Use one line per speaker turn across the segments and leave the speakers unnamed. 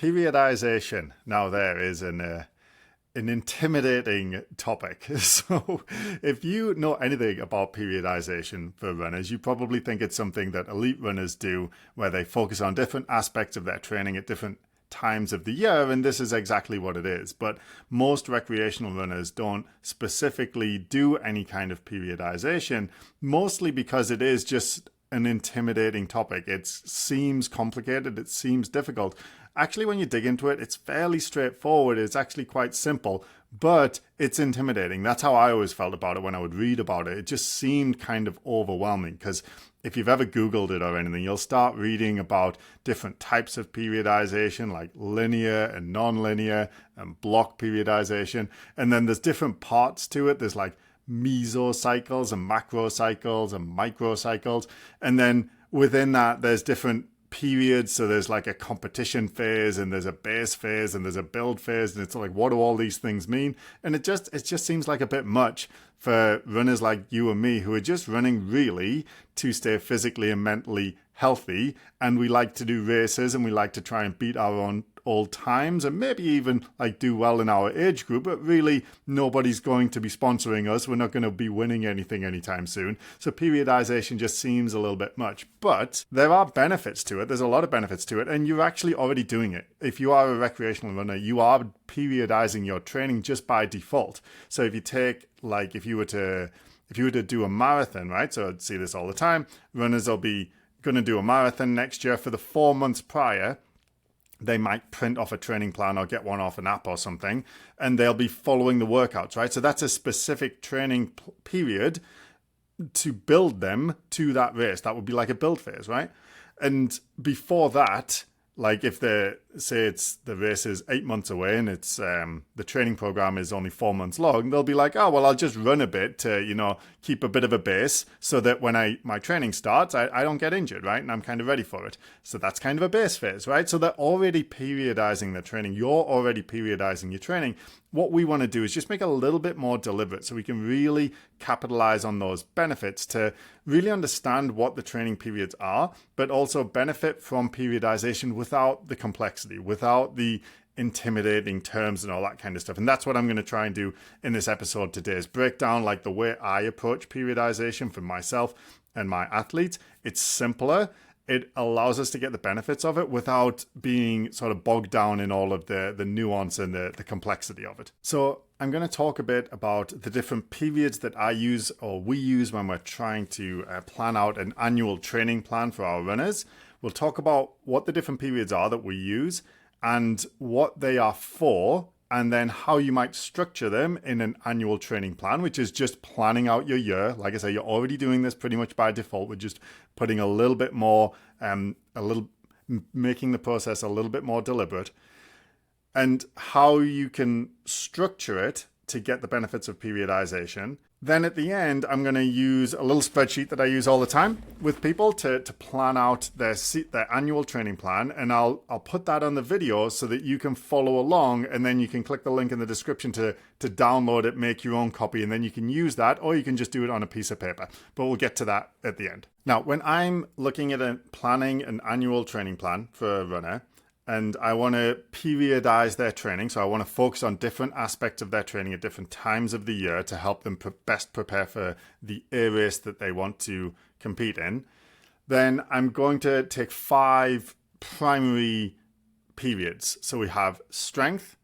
Periodization. Now there is an intimidating topic. So if you know anything about periodization for runners, you probably think it's something that elite runners do where they focus on different aspects of their training at different times of the year, and this is exactly what it is. But most recreational runners don't specifically do any kind of periodization, mostly because it is just an intimidating topic. It seems complicated, it seems difficult. Actually, when you dig into it, it's fairly straightforward. It's actually quite simple, but it's intimidating. That's how I always felt about it when I would read about it. It just seemed kind of overwhelming because if you've ever Googled it or anything, you'll start reading about different types of periodization like linear and non-linear and block periodization. And then there's different parts to it. There's like mesocycles and macrocycles and microcycles. And then within that, there's different periods. So there's like a competition phase and there's a base phase and there's a build phase. And it's like, what do all these things mean? And it just seems like a bit much for runners like you and me who are just running really to stay physically and mentally healthy. And we like to do races and we like to try and beat our own old times and maybe even like do well in our age group, but really nobody's going to be sponsoring us. We're not going to be winning anything anytime soon. So periodization just seems a little bit much, but there are benefits to it. There's a lot of benefits to it, and you're actually already doing it. If you are a recreational runner, you are periodizing your training just by default. So if you take, like, if you were to do a marathon, right? So I'd see this all the time. Runners will be going to do a marathon next year. For the 4 months prior, they might print off a training plan or get one off an app or something, and they'll be following the workouts, right? So that's a specific training period to build them to that race. That would be like a build phase, right? And before that, like if the race is 8 months away and it's the training program is only 4 months long, they'll be like, oh well, I'll just run a bit to keep a bit of a base so that when my training starts, I don't get injured, right? And I'm kind of ready for it. So that's kind of a base phase, right? So they're already periodizing their training. You're already periodizing your training. What we want to do is just make it a little bit more deliberate so we can really capitalize on those benefits to really understand what the training periods are, but also benefit from periodization without the complexity, without the intimidating terms and all that kind of stuff. And that's what I'm going to try and do in this episode today, is break down like the way I approach periodization for myself and my athletes. It's simpler. It allows us to get the benefits of it without being sort of bogged down in all of the nuance and the complexity of it. So I'm going to talk a bit about the different periods that I use or we use when we're trying to plan out an annual training plan for our runners. We'll talk about what the different periods are that we use and what they are for, and then how you might structure them in an annual training plan, which is just planning out your year. Like I say, you're already doing this pretty much by default. We're just putting a little bit more, making the process a little bit more deliberate, and how you can structure it to get the benefits of periodization. Then at the end, I'm going to use a little spreadsheet that I use all the time with people to plan out their annual training plan. And I'll put that on the video so that you can follow along, and then you can click the link in the description to download it, make your own copy, and then you can use that, or you can just do it on a piece of paper. But we'll get to that at the end. Now, when I'm looking at planning an annual training plan for a runner, and I want to periodize their training, so I want to focus on different aspects of their training at different times of the year to help them best prepare for the A race that they want to compete in, then I'm going to take 5 primary periods. So we have strength,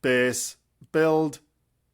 base, build,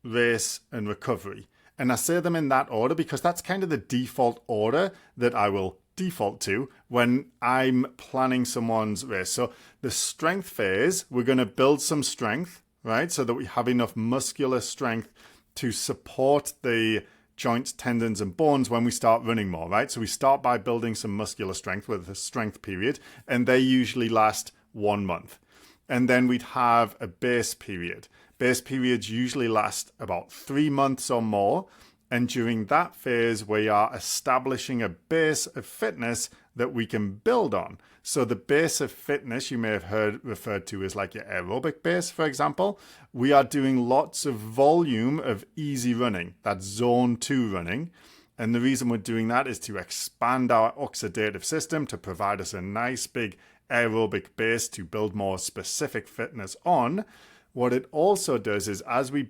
race, and recovery. And I say them in that order because that's kind of the default order that I will default to when I'm planning someone's race. So the strength phase, we're going to build some strength, right? So that we have enough muscular strength to support the joints, tendons, and bones when we start running more, right? So we start by building some muscular strength with a strength period, and they usually last 1 month. And then we'd have a base period. Base periods usually last about 3 months or more. And during that phase, we are establishing a base of fitness that we can build on. So the base of fitness you may have heard referred to as like your aerobic base, for example. We are doing lots of volume of easy running, that's zone 2 running. And the reason we're doing that is to expand our oxidative system to provide us a nice big aerobic base to build more specific fitness on, what it also does is as we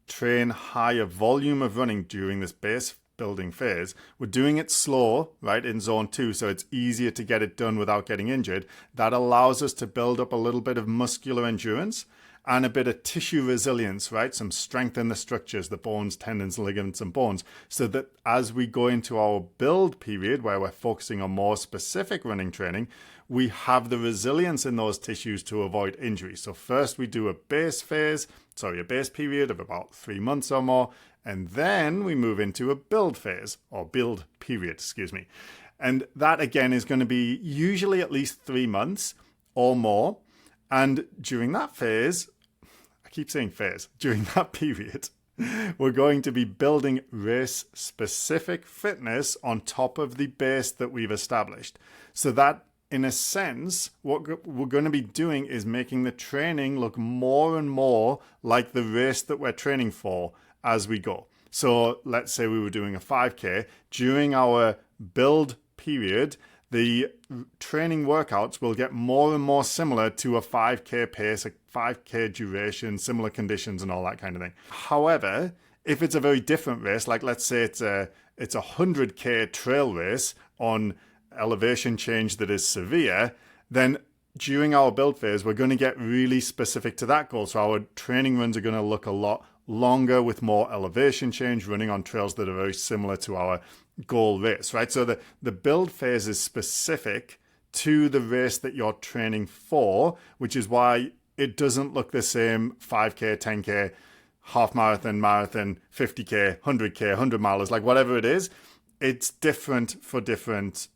train higher volume of running during this base building phase, we're doing it slow, right, in zone 2, so it's easier to get it done without getting injured. That allows us to build up a little bit of muscular endurance and a bit of tissue resilience, right? Some strength in the structures, the bones, tendons, ligaments, and bones, so that as we go into our build period where we're focusing on more specific running training, we have the resilience in those tissues to avoid injury. So first we do a base period of about 3 months or more, and then we move into a build phase, or build period, excuse me. And that again is going to be usually at least 3 months or more. And during that phase, during that period, we're going to be building race-specific fitness on top of the base that we've established. So that, in a sense, what we're going to be doing is making the training look more and more like the race that we're training for as we go. So let's say we were doing a 5K. During our build period, the training workouts will get more and more similar to a 5K pace, a 5K duration, similar conditions and all that kind of thing. However, if it's a very different race, like let's say it's a 100K trail race on elevation change that is severe, then during our build phase, we're going to get really specific to that goal. So our training runs are going to look a lot longer with more elevation change, running on trails that are very similar to our goal race, right? So the build phase is specific to the race that you're training for, which is why it doesn't look the same 5K, 10K, half marathon, 50K, 100K, 100 miles, like whatever it is. It's different for different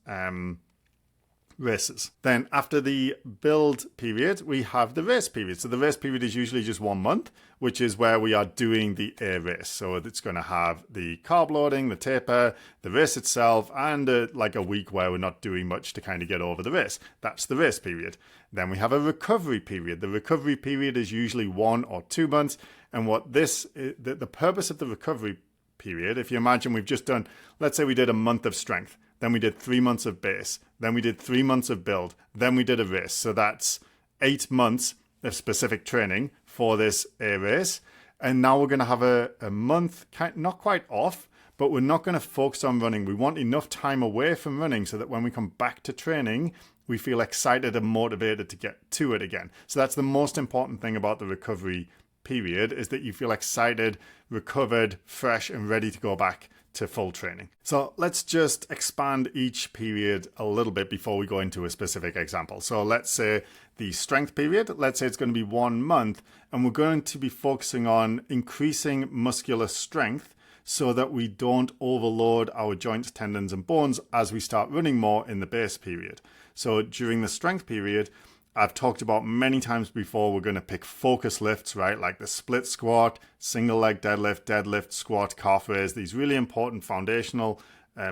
races. Then after the build period, we have the race period. So the race period is usually just 1 month, which is where we are doing the A race. So it's going to have the carb loading, the taper, the race itself, and like a week where we're not doing much to kind of get over the race. That's the race period. Then we have a recovery period. The recovery period is usually 1 or 2 months. And the purpose of the recovery period, if you imagine we've just done, let's say we did a month of strength, then we did 3 months of base, then we did 3 months of build, then we did a race. So that's 8 months of specific training for this A race. And now we're going to have a month, not quite off, but we're not going to focus on running. We want enough time away from running so that when we come back to training, we feel excited and motivated to get to it again. So that's the most important thing about the recovery period, is that you feel excited, recovered, fresh, and ready to go back to full training. So let's just expand each period a little bit before we go into a specific example. So let's say the strength period, let's say it's going to be 1 month, and we're going to be focusing on increasing muscular strength so that we don't overload our joints, tendons, and bones as we start running more in the base period. So during the strength period, I've talked about many times before, we're going to pick focus lifts, right? Like the split squat, single leg deadlift, squat, calf raise, these really important foundational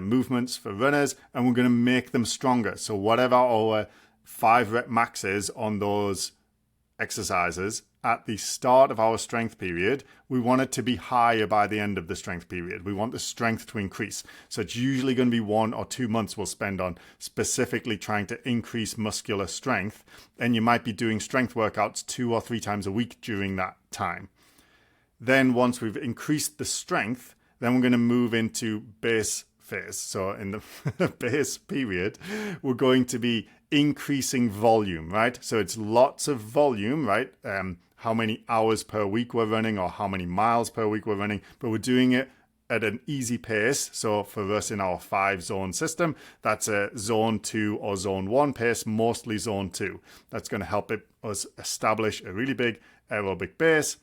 movements for runners, and we're going to make them stronger. So whatever our 5 rep max is on those exercises at the start of our strength period, we want it to be higher by the end of the strength period. We want the strength to increase. So it's usually going to be 1 or 2 months we'll spend on specifically trying to increase muscular strength. And you might be doing strength workouts 2 or 3 times a week during that time. Then once we've increased the strength, then we're going to move into base phase. So in the base period, we're going to be increasing volume, right? So it's lots of volume, right? How many hours per week we're running or how many miles per week we're running, but we're doing it at an easy pace. So for us in our 5-zone system, that's a zone 2 or zone 1 pace, mostly zone 2. That's going to help us establish a really big aerobic base,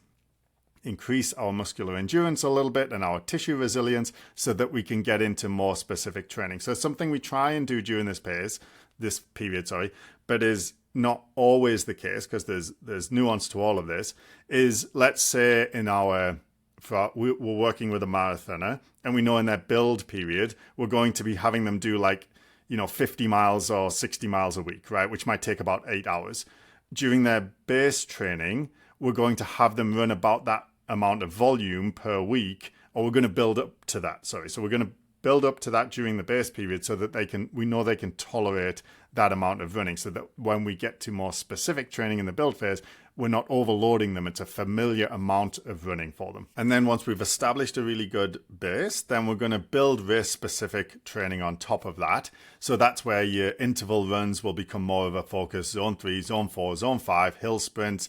increase our muscular endurance a little bit and our tissue resilience so that we can get into more specific training. So something we try and do during this period, but is not always the case because there's nuance to all of this, is let's say we're working with a marathoner and we know in their build period, we're going to be having them do 50 miles or 60 miles a week, right? Which might take about 8 hours. During their base training, we're going to have them run about that amount of volume per week, or we're going to build up to that. So we're going to build up to that during the base period so that we know they can tolerate that amount of running, so that when we get to more specific training in the build phase, we're not overloading them. It's a familiar amount of running for them. And then once we've established a really good base, then we're going to build race-specific training on top of that. So that's where your interval runs will become more of a focus. Zone 3, Zone 4, Zone 5, hill sprints,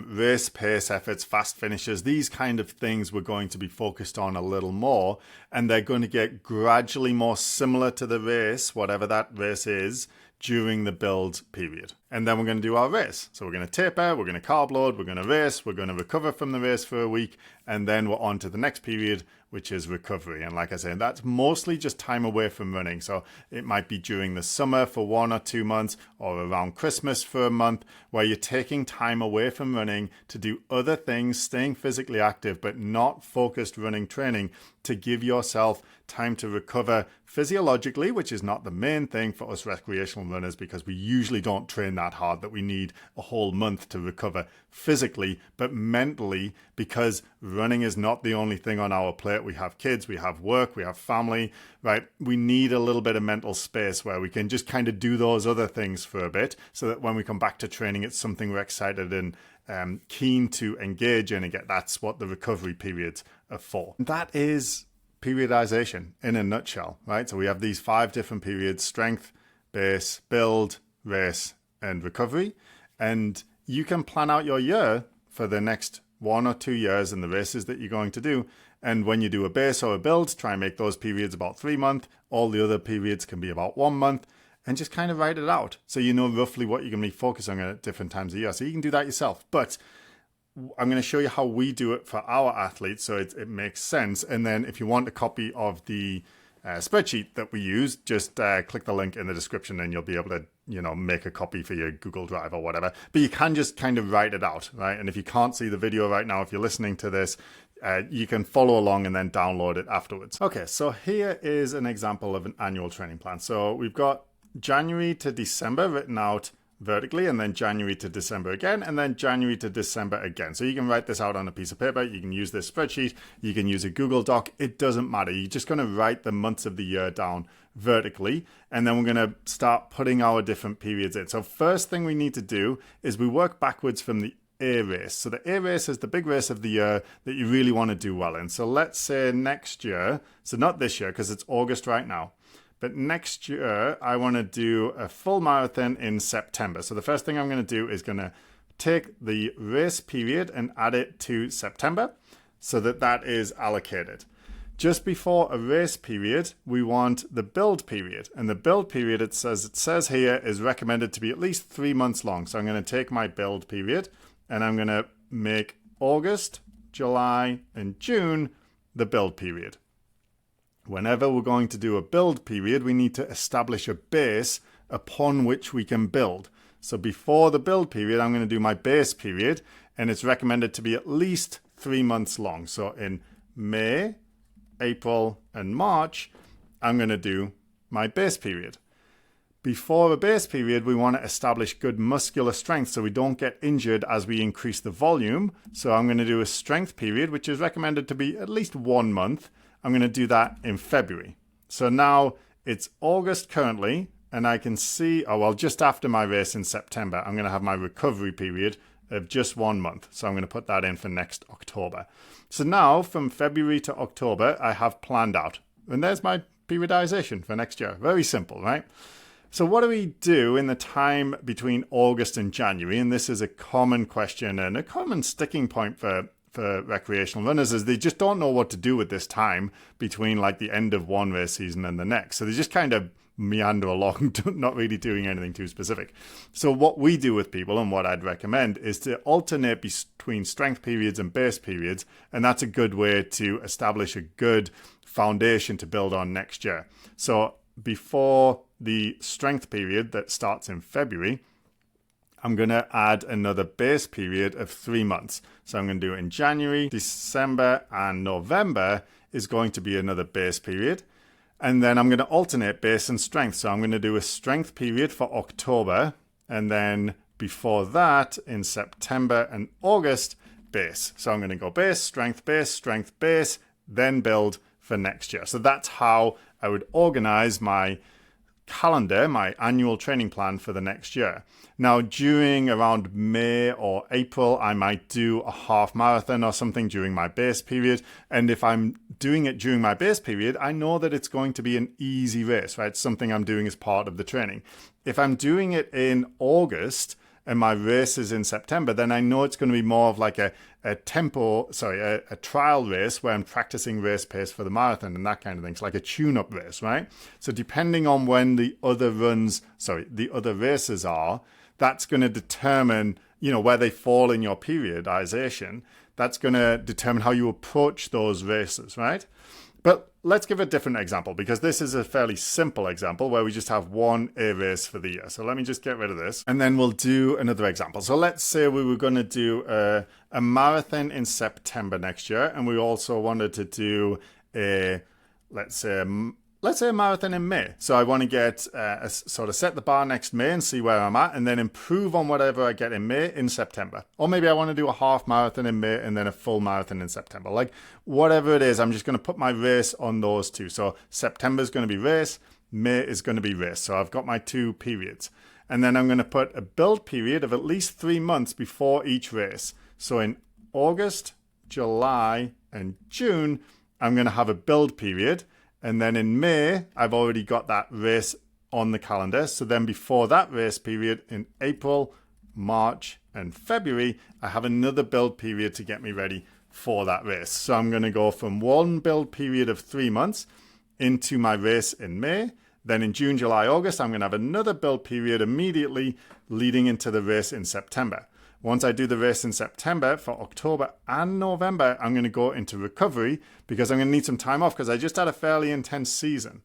race pace efforts, fast finishes, these kind of things we're going to be focused on a little more, and they're going to get gradually more similar to the race, whatever that race is, during the build period. And then we're going to do our race. So we're going to taper, we're going to carb load, we're going to race, we're going to recover from the race for a week, and then we're on to the next period, which is recovery. And like I said, that's mostly just time away from running. So it might be during the summer for 1 or 2 months, or around Christmas for a month, where you're taking time away from running to do other things, staying physically active, but not focused running training, to give yourself time to recover physiologically, which is not the main thing for us recreational runners, because we usually don't train that hard that we need a whole month to recover physically, but mentally, because running is not the only thing on our plate. We have kids, we have work, we have family, right? We need a little bit of mental space where we can just kind of do those other things for a bit, so that when we come back to training, it's something we're excited and keen to engage in. Again, that's what the recovery periods are for. That is periodization in a nutshell, right? So we have these 5 different periods: strength, base, build, race, and recovery. And you can plan out your year for the next 1 or 2 years and the races that you're going to do. And when you do a base or a build, try and make those periods about 3 months. All the other periods can be about 1 month, and just kind of write it out, so you know roughly what you're going to be focusing on at different times of year. So you can do that yourself. But I'm going to show you how we do it for our athletes, so it makes sense. And then if you want a copy of the spreadsheet that we use, just click the link in the description and you'll be able to, make a copy for your Google Drive or whatever. But you can just kind of write it out, right? And if you can't see the video right now, if you're listening to this, you can follow along and then download it afterwards. Okay, so here is an example of an annual training plan. So we've got January to December written out vertically, and then January to December again, and then January to December again. So you can write this out on a piece of paper, you can use this spreadsheet, you can use a Google Doc, it doesn't matter. You're just going to write the months of the year down vertically, and then we're going to start putting our different periods in. So first thing we need to do is we work backwards from the A race. So the A race is the big race of the year that you really want to do well in. So let's say next year, so not this year because it's August right now, but next year, I want to do a full marathon in September. So the first thing I'm going to do is going to take the race period and add it to September so that that is allocated. Just before a race period, we want the build period. And the build period, it says here, is recommended to be at least 3 months long. So I'm going to take my build period and I'm going to make August, July, and June the build period. Whenever we're going to do a build period, we need to establish a base upon which we can build. So before the build period, I'm going to do my base period, and it's recommended to be at least 3 months long. So in May, April, and March, I'm going to do my base period. Before a base period, we want to establish good muscular strength so we don't get injured as we increase the volume. So I'm going to do a strength period, which is recommended to be at least 1 month. I'm going to do that in February. So now it's August currently, and I can see, just after my race in September, I'm going to have my recovery period of just 1 month. So I'm going to put that in for next October. So now from February to October, I have planned out. And there's my periodization for next year. Very simple, right? So what do we do in the time between August and January? And this is a common question and a common sticking point for recreational runners, is they just don't know what to do with this time between like the end of one race season and the next. So they just kind of meander along, not really doing anything too specific. So what we do with people, and what I'd recommend, is to alternate between strength periods and base periods. And that's a good way to establish a good foundation to build on next year. So before the strength period that starts in February, I'm going to add another base period of 3 months. So I'm going to do it in January, December, and November is going to be another base period. And then I'm going to alternate base and strength. So I'm going to do a strength period for October. And then before that, in September and August, base. So I'm going to go base, strength, base, then build for next year. So that's how I would organize my calendar, my annual training plan for the next year. Now, during around May or April, I might do a half marathon or something during my base period. And if I'm doing it during my base period, I know that it's going to be an easy race, right? Something I'm doing as part of the training. If I'm doing it in August and my race is in September, then I know it's going to be more of like a trial race where I'm practicing race pace for the marathon and that kind of thing. It's like a tune-up race, right? So depending on when the other races are, that's going to determine, where they fall in your periodization. That's going to determine how you approach those races, right? But let's give a different example, because this is a fairly simple example where we just have one A race for the year. So let me just get rid of this and then we'll do another example. So let's say we were going to do a marathon in September next year, and we also wanted to do let's say a marathon in May. So I want to get set the bar next May and see where I'm at, and then improve on whatever I get in May in September. Or maybe I want to do a half marathon in May and then a full marathon in September. Like whatever it is, I'm just going to put my race on those two. So September is going to be race, May is going to be race. So I've got my two periods. And then I'm going to put a build period of at least 3 months before each race. So in August, July, and June, I'm going to have a build period. And then in May, I've already got that race on the calendar. So then before that race period in April, March, and February, I have another build period to get me ready for that race. So I'm going to go from one build period of 3 months into my race in May. Then in June, July, August, I'm going to have another build period immediately leading into the race in September. Once I do the race in September, for October and November, I'm going to go into recovery because I'm going to need some time off because I just had a fairly intense season.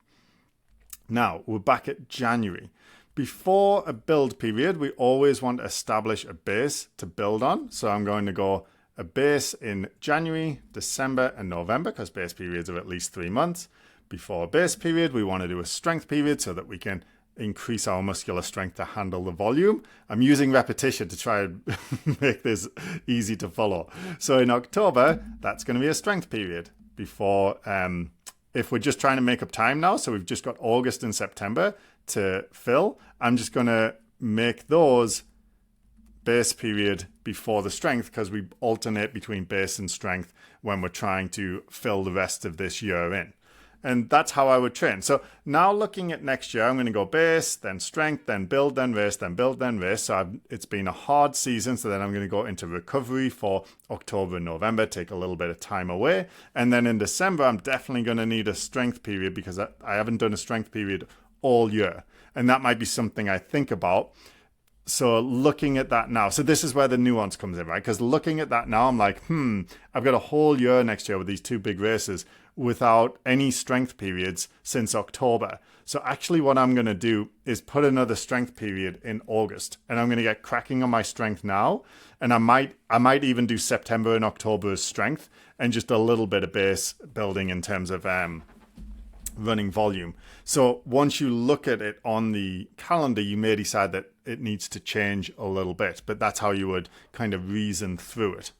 Now, we're back at January. Before a build period, we always want to establish a base to build on. So I'm going to go a base in January, December, and November because base periods are at least 3 months. Before a base period, we want to do a strength period so that we can increase our muscular strength to handle the volume. I'm using repetition to try and make this easy to follow. So in October, that's going to be a strength period before, if we're just trying to make up time now, so we've just got August and September to fill, I'm just going to make those base period before the strength because we alternate between base and strength when we're trying to fill the rest of this year in. And that's how I would train. So now looking at next year, I'm going to go base, then strength, then build, then race, then build, then race. So it's been a hard season. So then I'm going to go into recovery for October and November, take a little bit of time away. And then in December, I'm definitely going to need a strength period because I haven't done a strength period all year. And that might be something I think about. So looking at that now, so this is where the nuance comes in, right? Because looking at that now, I'm like, I've got a whole year next year with these two big races without any strength periods since October. So actually what I'm going to do is put another strength period in August, and I'm going to get cracking on my strength now. And I might even do September and October as strength and just a little bit of base building in terms of running volume. So once you look at it on the calendar, you may decide that it needs to change a little bit, but that's how you would kind of reason through it.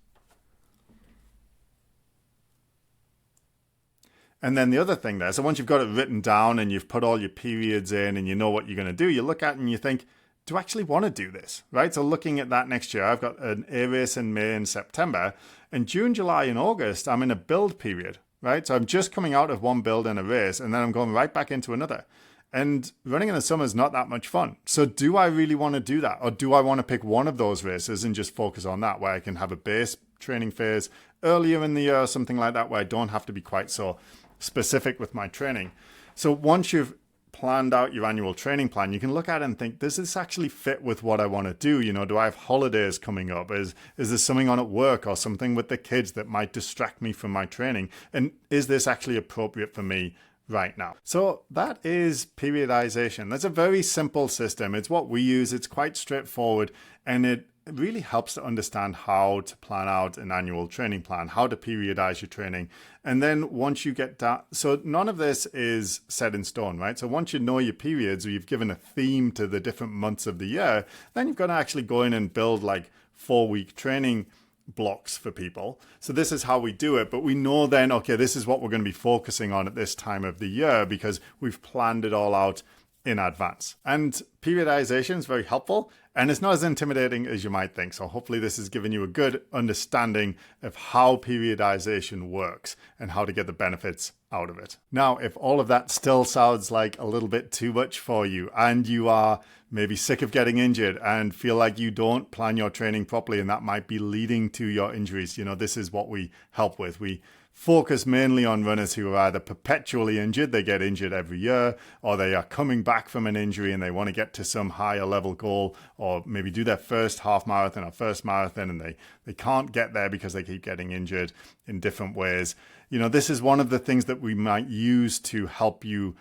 And then the other thing there, so once you've got it written down and you've put all your periods in and you know what you're going to do, you look at it and you think, do I actually want to do this, right? So looking at that next year, I've got an A race in May and September, and June, July, and August, I'm in a build period, right? So I'm just coming out of one build and a race, and then I'm going right back into another. And running in the summer is not that much fun. So do I really want to do that? Or do I want to pick one of those races and just focus on that, where I can have a base training phase earlier in the year or something like that, where I don't have to be quite so specific with my training? So once you've planned out your annual training plan, you can look at it and think, does this actually fit with what I want to do? Do I have holidays coming up? Is there something on at work or something with the kids that might distract me from my training? And is this actually appropriate for me right now? So that is periodization. That's a very simple system. It's what we use. It's quite straightforward, and it really helps to understand how to plan out an annual training plan, how to periodize your training. And then once you get that, so none of this is set in stone, right? So once you know your periods, or you've given a theme to the different months of the year, then you've got to actually go in and build like 4-week training blocks for people. So this is how we do it. But we know then, okay, this is what we're going to be focusing on at this time of the year because we've planned it all out in advance. And periodization is very helpful and it's not as intimidating as you might think. So hopefully this has given you a good understanding of how periodization works and how to get the benefits out of it. Now, if all of that still sounds like a little bit too much for you and you are maybe sick of getting injured and feel like you don't plan your training properly and that might be leading to your injuries, this is what we help with. We focus mainly on runners who are either perpetually injured, they get injured every year, or they are coming back from an injury and they want to get to some higher level goal, or maybe do their first half marathon or first marathon and they can't get there because they keep getting injured in different ways. This is one of the things that we might use to help you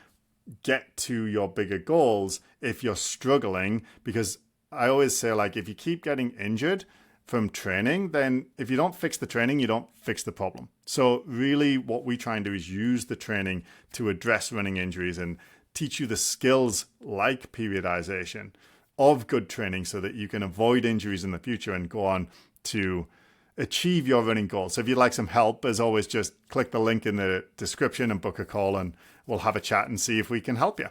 get to your bigger goals if you're struggling, because I always say, like, if you keep getting injured from training, then if you don't fix the training, you don't fix the problem. So really what we try and do is use the training to address running injuries and teach you the skills like periodization of good training so that you can avoid injuries in the future and go on to achieve your running goals. So if you'd like some help, as always, just click the link in the description and book a call and we'll have a chat and see if we can help you.